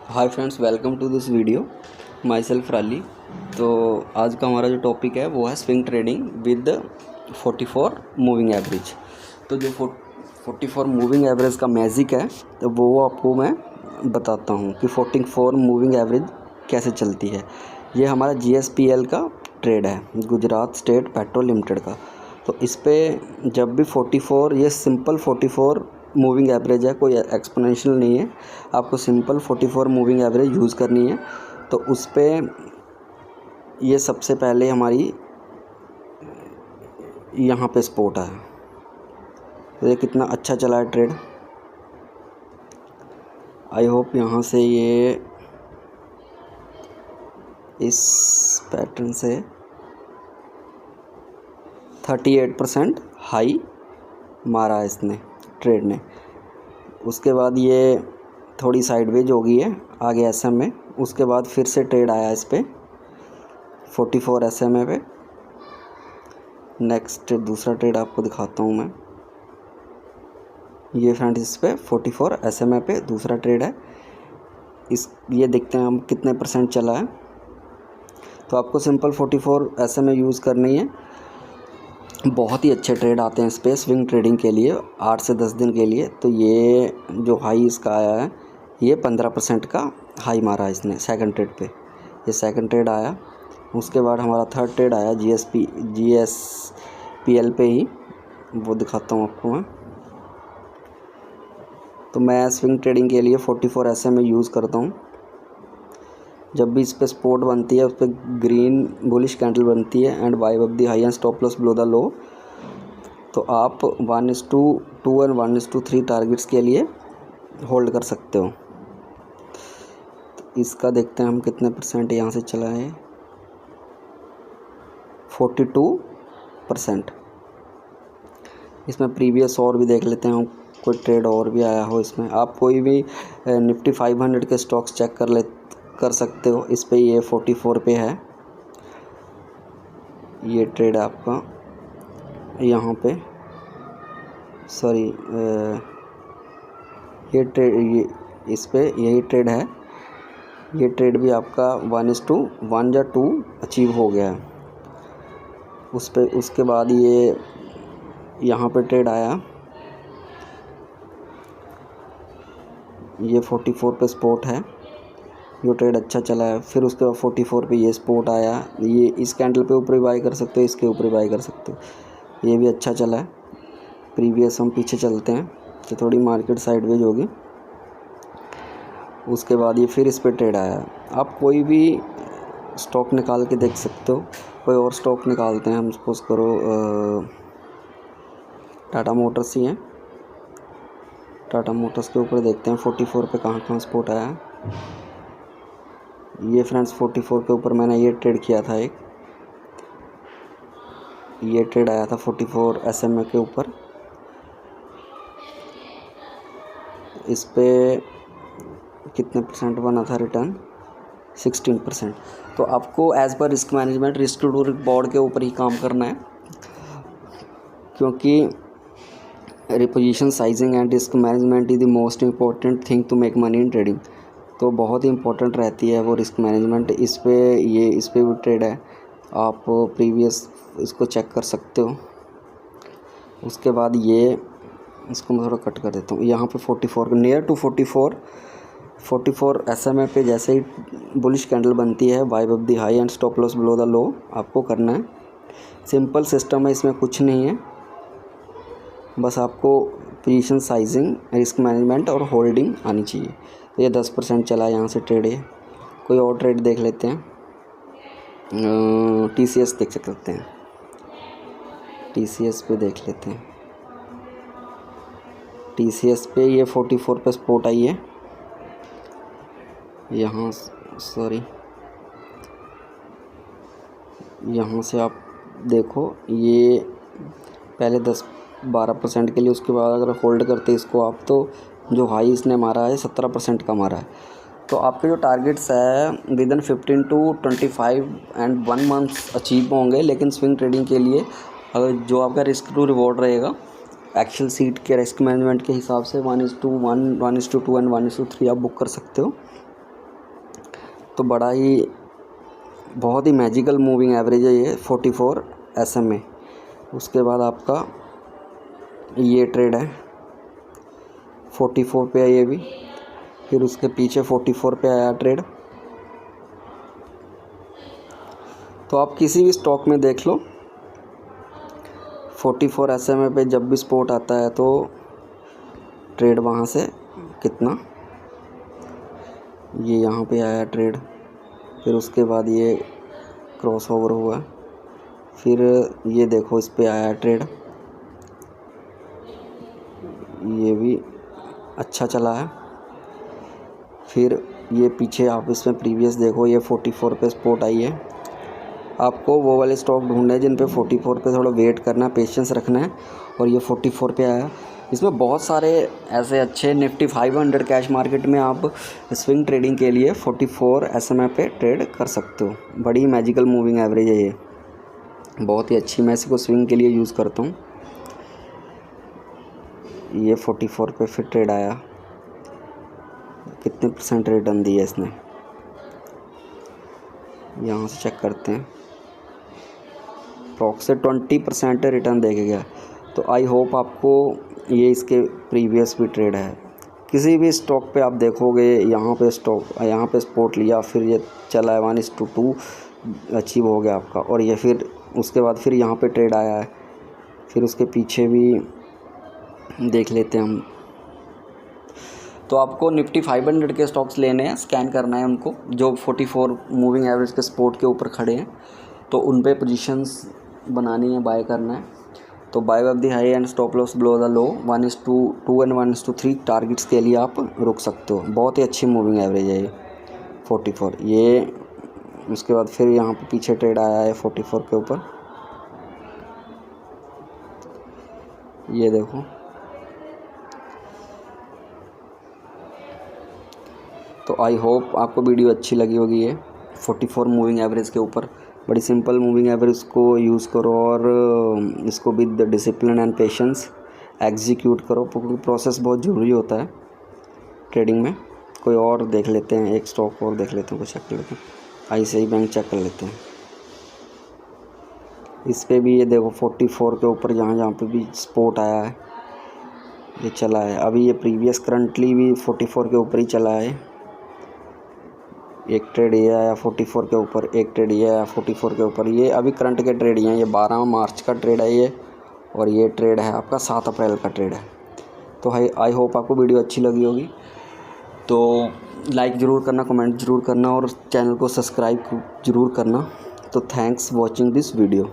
Hi friends, welcome to this video. Myself Rali. तो आज का हमारा जो टॉपिक है वो है swing trading with 44 moving average. तो जो 44 मूविंग एवरेज का मैजिक है तो वो आपको मैं बताता हूँ कि 44 मूविंग एवरेज कैसे चलती है। ये हमारा GSPL का ट्रेड है, गुजरात स्टेट पेट्रोल लिमिटेड का। तो इस पर जब भी 44, ये सिंपल 44 मूविंग एवरेज है, कोई एक्सपोनेंशियल नहीं है। आपको सिंपल 44 मूविंग एवरेज यूज़ करनी है। तो उस पर ये सबसे पहले हमारी यहाँ पे स्पॉट है। तो ये कितना अच्छा चला है ट्रेड। आई होप यहाँ से ये इस पैटर्न से 38% हाई मारा है इसने, ट्रेड ने। उसके बाद ये थोड़ी साइडवेज हो गई है आगे SM में। उसके बाद फिर से ट्रेड आया इस पर 44 SMA पे। नेक्स्ट दूसरा ट्रेड आपको दिखाता हूँ मैं। ये फ्रेंड्स इस पे 44 SMA पे दूसरा ट्रेड है। ये देखते हैं हम कितने % चला है। तो आपको सिंपल 44 SMA यूज़ करनी है। बहुत ही अच्छे ट्रेड आते हैं इस पर स्विंग ट्रेडिंग के लिए, 8 से 10 दिन के लिए। तो ये जो हाई इसका आया है, ये 15% का हाई मारा है इसने सेकंड ट्रेड पे। ये सेकंड ट्रेड आया। उसके बाद हमारा थर्ड ट्रेड आया GSPL पे ही, वो दिखाता हूँ आपको मैं। तो मैं स्विंग ट्रेडिंग के लिए 44 SMA यूज़ करता हूँ। जब भी इस पर स्पॉट बनती है, उस पर ग्रीन बुलिश कैंडल बनती है and bye up the high and stop loss below the लो, तो आप 1:2 एंड 1:3 टारगेट्स के लिए होल्ड कर सकते हो। तो इसका देखते हैं हम कितने % यहाँ से चला है। 42%। इसमें प्रीवियस और भी देख लेते हैं, कोई ट्रेड और भी आया हो इसमें। आप कोई भी निफ्टी 500 के स्टॉक्स चेक कर सकते हो। इस पे ये 44 पे है। ये ट्रेड है आपका यहाँ पे, सॉरी, ये इस पे यही ट्रेड है। ये ट्रेड भी आपका 1:1 या 2 अचीव हो गया है उस पे। उसके बाद ये यहाँ पे ट्रेड आया, ये 44 पे स्पॉट है। ये ट्रेड अच्छा चला है। फिर उसके बाद 44 पे ये स्पॉट आया। ये इस कैंडल पे ऊपर बाई कर सकते हो, इसके ऊपर बाई कर सकते हो। ये भी अच्छा चला है। प्रीवियस हम पीछे चलते हैं तो थोड़ी मार्केट साइडवेज होगी। उसके बाद ये फिर इस पे ट्रेड आया। आप कोई भी स्टॉक निकाल के देख सकते हो। कोई और स्टॉक निकालते हैं हम, सपोज करो टाटा मोटर्स ही हैं। टाटा मोटर्स के ऊपर देखते हैं 44 पे कहाँ स्पॉट आया है। ये फ्रेंड्स 44 के ऊपर मैंने ये ट्रेड किया था एक। ये ट्रेड आया था 44 SMA के ऊपर। इस पे कितने % बना था रिटर्न? 16%। तो आपको as per risk management, risk to board के ऊपर ही काम करना है, क्योंकि reposition sizing and risk management is the most important thing to make money in trading. तो बहुत ही इंपॉर्टेंट रहती है वो रिस्क मैनेजमेंट। इस पे भी ट्रेड है, आप प्रीवियस इसको चेक कर सकते हो। उसके बाद ये इसको मैं थोड़ा कट कर देता हूँ। यहाँ पे 44 नियर टू 44 SMA पे जैसे ही बुलिश कैंडल बनती है, bye up the high and stop loss below the लो आपको करना है। सिंपल सिस्टम है, इसमें कुछ नहीं है। बस आपको पोजीशन साइजिंग, रिस्क मैनेजमेंट और होल्डिंग आनी चाहिए। तो ये 10% चला यहाँ से ट्रेड है। कोई और ट्रेड देख लेते हैं। TCS देख सकते हैं। TCS पे देख लेते हैं। TCS पे ये 44 पे स्पॉट आई है यहाँ, सॉरी, यहाँ से आप देखो। ये पहले 10-12% के लिए, उसके बाद अगर होल्ड करते इसको आप, तो जो हाई इसने मारा है 17% का मारा है। तो आपके जो टारगेट्स है with in 15 to 25 and 1 month achieve होंगे। लेकिन स्विंग ट्रेडिंग के लिए अगर जो आपका रिस्क टू रिवॉर्ड रहेगा, एक्सेल सीट के रिस्क मैनेजमेंट के हिसाब से 1:1, 1:2 एंड 1:3 आप बुक कर सकते हो। तो बड़ा ही बहुत ही मैजिकल मूविंग एवरेज है ये 44 SMA। उसके बाद आपका ये ट्रेड है 44 पे है ये भी, फिर उसके पीछे 44 पे आया ट्रेड। तो आप किसी भी स्टॉक में देख लो 44 SMA पे जब भी सपोर्ट आता है तो ट्रेड वहाँ से कितना, ये यहाँ पे आया ट्रेड, फिर उसके बाद ये क्रॉस ओवर हुआ, फिर ये देखो इस पे आया ट्रेड, ये भी अच्छा चला है। फिर ये पीछे आप इसमें प्रीवियस देखो, ये 44 पे सपोर्ट आई है। आपको वो वाले स्टॉक ढूंढने हैं जिन पे 44 पे थोड़ा वेट करना है, पेशेंस रखना है। और ये 44 पे आया। इसमें बहुत सारे ऐसे अच्छे निफ्टी 500 कैश मार्केट में आप स्विंग ट्रेडिंग के लिए 44 SMA पे ट्रेड कर सकते हो। बड़ी मैजिकल मूविंग एवरेज है ये, बहुत ही अच्छी। मैं इसको स्विंग के लिए यूज़ करता हूँ। ये 44 पे फिर ट्रेड आया, कितने % रिटर्न दिया इसने, यहाँ से चेक करते हैं। प्रॉक्स से 20% रिटर्न दे के गया। तो आई होप आपको ये इसके प्रीवियस भी ट्रेड है। किसी भी स्टॉक पे आप देखोगे यहाँ पे सपोर्ट लिया, फिर ये चला है 1:2 अचीव हो गया आपका। और ये फिर उसके बाद फिर यहाँ पे ट्रेड आया है, फिर उसके पीछे भी देख लेते हैं हम। तो आपको निफ्टी 500 के स्टॉक्स लेने हैं, स्कैन करना है उनको जो 44 मूविंग एवरेज के सपोर्ट के ऊपर खड़े हैं, तो उन पे पोजीशंस बनानी है, बाय करना है। तो buy of the high and stop loss below the low 1:2 and 1:3 targets के लिए आप रुक सकते हो। बहुत ही अच्छी मूविंग एवरेज है ये 44। ये उसके बाद फिर यहाँ पे पीछे ट्रेड आया है 44 के ऊपर, ये देखो। तो आई होप आपको वीडियो अच्छी लगी होगी। ये 44 मूविंग एवरेज के ऊपर बड़ी सिंपल मूविंग एवरेज को यूज़ करो और इसको with discipline and patience execute करो, क्योंकि प्रोसेस बहुत ज़रूरी होता है ट्रेडिंग में। कोई और देख लेते हैं, एक स्टॉक और देख लेते हैं, कुछ चेक कर लेते हैं। ICICI बैंक चेक कर लेते हैं। इस पर भी ये देखो 44 के ऊपर जहाँ पे भी सपोर्ट आया है ये चला है। अभी ये प्रीवियस करंटली भी 44 के ऊपर ही चला है। एक ट्रेड ये आया 44 के ऊपर, एक ट्रेड ये आया 44 के ऊपर। ये अभी करंट के ट्रेड ही हैं। ये 12 मार्च का ट्रेड है ये, और ये ट्रेड है आपका 7 अप्रैल का ट्रेड है। तो आई होप आपको वीडियो अच्छी लगी होगी। तो लाइक ज़रूर करना, कमेंट ज़रूर करना और चैनल को सब्सक्राइब ज़रूर करना। तो थैंक्स वॉचिंग दिस वीडियो।